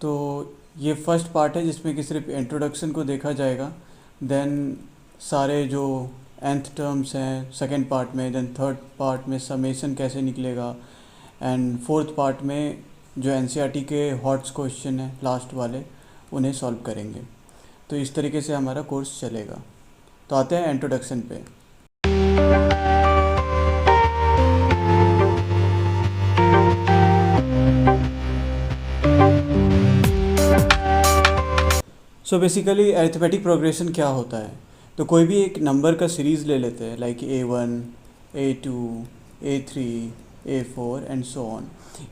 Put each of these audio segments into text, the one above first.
तो ये first part है जिसमें कि सिर्फ इंट्रोडक्शन को देखा जाएगा, देन सारे जो nth टर्म्स हैं सेकंड पार्ट में, देन थर्ड पार्ट में समेशन कैसे निकलेगा, एंड फोर्थ पार्ट में जो एनसीईआरटी के हॉट्स क्वेश्चन हैं लास्ट वाले उन्हें सॉल्व करेंगे। तो इस तरीके से हमारा कोर्स चलेगा। तो आते हैं इंट्रोडक्शन पे। सो बेसिकली अरिथमेटिक प्रोग्रेशन क्या होता है, तो कोई भी एक नंबर का सीरीज़ ले लेते हैं, like A1, A2, A3, A4 and so on.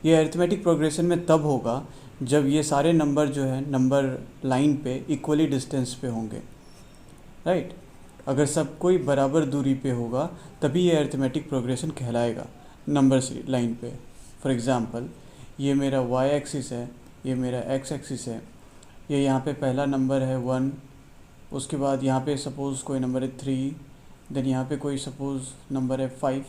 ये अरिथमेटिक प्रोग्रेशन में तब होगा जब ये सारे नंबर जो है नंबर लाइन पे इक्वली डिस्टेंस पे होंगे, राइट। अगर सब कोई बराबर दूरी पे होगा तभी ये अरिथमेटिक प्रोग्रेशन कहलाएगा नंबर लाइन पे। फॉर एग्ज़ाम्पल, ये मेरा y एक्सिस है, ये मेरा x एक्सिस है, ये यहाँ पे पहला नंबर है 1, उसके बाद यहाँ पे सपोज़ कोई नंबर है 3, देन यहाँ पे कोई सपोज़ नंबर है 5,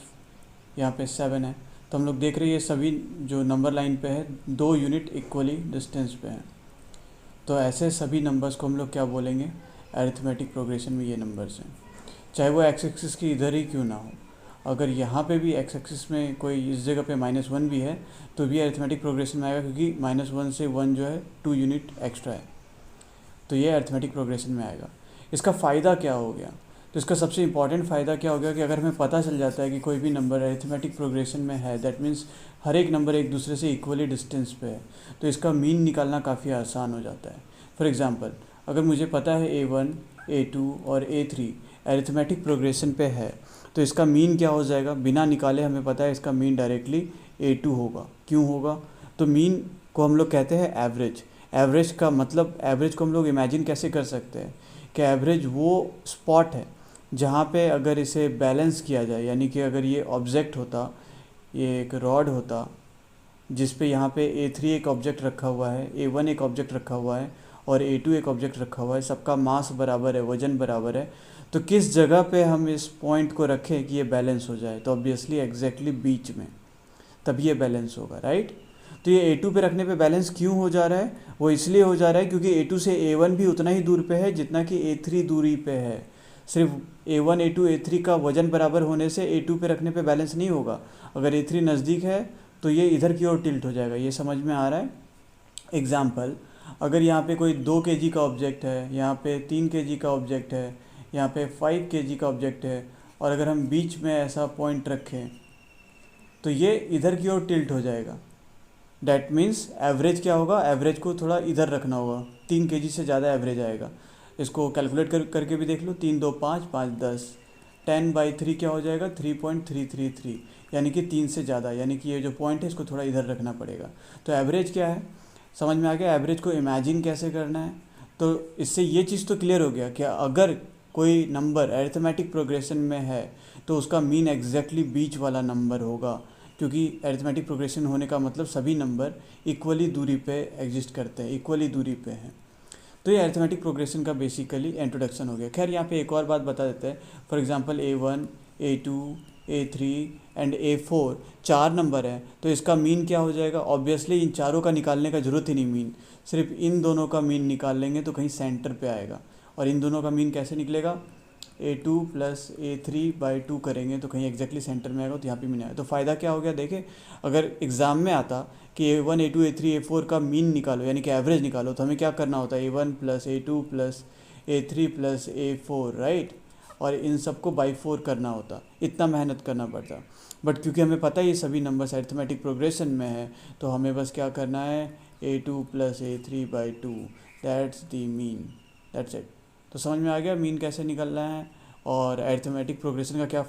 यहाँ पे 7 है। तो हम लोग देख रहे हैं ये सभी जो नंबर लाइन पे है 2 यूनिट इक्वली डिस्टेंस पे हैं। तो ऐसे सभी नंबर्स को हम लोग क्या बोलेंगे, अरिथमेटिक प्रोग्रेशन में ये नंबर्स हैं, चाहे वो एक्स एक्सिस की इधर ही क्यों ना हो। अगर यहाँ पे भी एक्स एक्सिस में कोई इस जगह पे -1 भी है तो भी अरिथमेटिक प्रोग्रेशन में आएगा, क्योंकि -1 से 1 जो है 2 यूनिट एक्स्ट्रा है, तो ये अरिथमेटिक प्रोग्रेशन में आएगा। इसका फ़ायदा क्या हो गया, तो इसका सबसे इम्पॉर्टेंट फ़ायदा क्या हो गया कि अगर हमें पता चल जाता है कि कोई भी नंबर अरिथमेटिक प्रोग्रेशन में है, दैट मीन्स हर एक नंबर एक दूसरे से इक्वली डिस्टेंस पे है, तो इसका मीन निकालना काफ़ी आसान हो जाता है। फॉर एग्ज़ाम्पल, अगर मुझे पता है A1, A2 और A3 अरिथमेटिक प्रोग्रेशन पे है, तो इसका मीन क्या हो जाएगा, बिना निकाले हमें पता है इसका मीन डायरेक्टली A2 होगा। क्यों होगा, तो मीन को हम लोग कहते हैं एवरेज। एवरेज का मतलब, एवरेज को हम लोग इमेजिन कैसे कर सकते हैं कि एवरेज वो स्पॉट है जहाँ पे अगर इसे बैलेंस किया जाए, यानी कि अगर ये ऑब्जेक्ट होता, ये एक रॉड होता जिस पे यहाँ पे A3 एक ऑब्जेक्ट रखा हुआ है, A1 एक ऑब्जेक्ट रखा हुआ है और A2 एक ऑब्जेक्ट रखा हुआ है, सबका मास बराबर है, वजन बराबर है, तो किस जगह पे हम इस पॉइंट को रखें कि ये बैलेंस हो जाए, तो ऑब्वियसली एग्जैक्टली बीच में, तभी ये बैलेंस होगा, राइट। तो ये A2 पे रखने पे बैलेंस क्यों हो जा रहा है, वो इसलिए हो जा रहा है क्योंकि A2 से A1 भी उतना ही दूर पे है जितना कि A3 दूरी पे है। सिर्फ A1, A2, A3 का वजन बराबर होने से A2 पे रखने पे बैलेंस नहीं होगा। अगर A3 नज़दीक है तो ये इधर की ओर टिल्ट हो जाएगा। ये समझ में आ रहा है। एग्ज़ाम्पल, अगर यहाँ पे कोई 2 kg का ऑब्जेक्ट है, यहाँ पे 3 kg का ऑब्जेक्ट है, यहाँ पे 5 kg का ऑब्जेक्ट है, और अगर हम बीच में ऐसा पॉइंट रखें तो ये इधर की ओर टिल्ट हो जाएगा। डैट मीन्स एवरेज क्या होगा, एवरेज को थोड़ा इधर रखना होगा, 3 kg से ज़्यादा एवरेज आएगा। इसको कैलकुलेट करके भी देख लो, 3 2 5 5 10, 10/3 क्या हो जाएगा, 3.333, यानी कि 3 से ज़्यादा, यानी कि ये जो पॉइंट है इसको थोड़ा इधर रखना पड़ेगा। तो एवरेज क्या है, समझ में आ गया। एवरेज को इमेजिन कैसे करना है, तो इससे ये चीज़ तो क्लियर हो गया कि अगर कोई नंबर अरिथमेटिक प्रोग्रेशन में है तो उसका मीन एग्जैक्टली बीच वाला नंबर होगा, क्योंकि अरिथमेटिक प्रोग्रेशन होने का मतलब सभी नंबर इक्वली दूरी पे एग्जिस्ट करते हैं, इक्वली दूरी पे हैं। तो ये अरिथमेटिक प्रोग्रेशन का बेसिकली इंट्रोडक्शन हो गया। खैर यहाँ पे एक और बात बता देते हैं। For example A1, A2, A3 and A4 4 number है, तो इसका मीन क्या हो जाएगा, ऑब्वियसली इन चारों का निकालने का ज़रूरत ही नहीं मीन, सिर्फ इन दोनों का मीन निकाल लेंगे तो कहीं सेंटर पे आएगा। और इन दोनों का मीन कैसे निकलेगा, A2 + A3/2 करेंगे तो कहीं एग्जैक्टली सेंटर में आएगा, तो यहाँ पे मीन आएगा। तो फ़ायदा क्या हो गया, देखें, अगर एग्ज़ाम में आता कि A1, A2, A3, A4 का मीन निकालो, यानी कि एवरेज निकालो, तो हमें क्या करना होता है, A1 + A2 + A3 + A4, right, और इन सबको बाई 4 करना होता, इतना मेहनत करना पड़ता। बट क्योंकि हमें पता है ये सभी नंबर्स अरिथमेटिक प्रोग्रेशन में है, तो हमें बस क्या करना है, A2 + A3/2, that's the mean, that's it. तो समझ में आ गया मीन कैसे निकलना है और अरिथमेटिक प्रोग्रेशन का क्या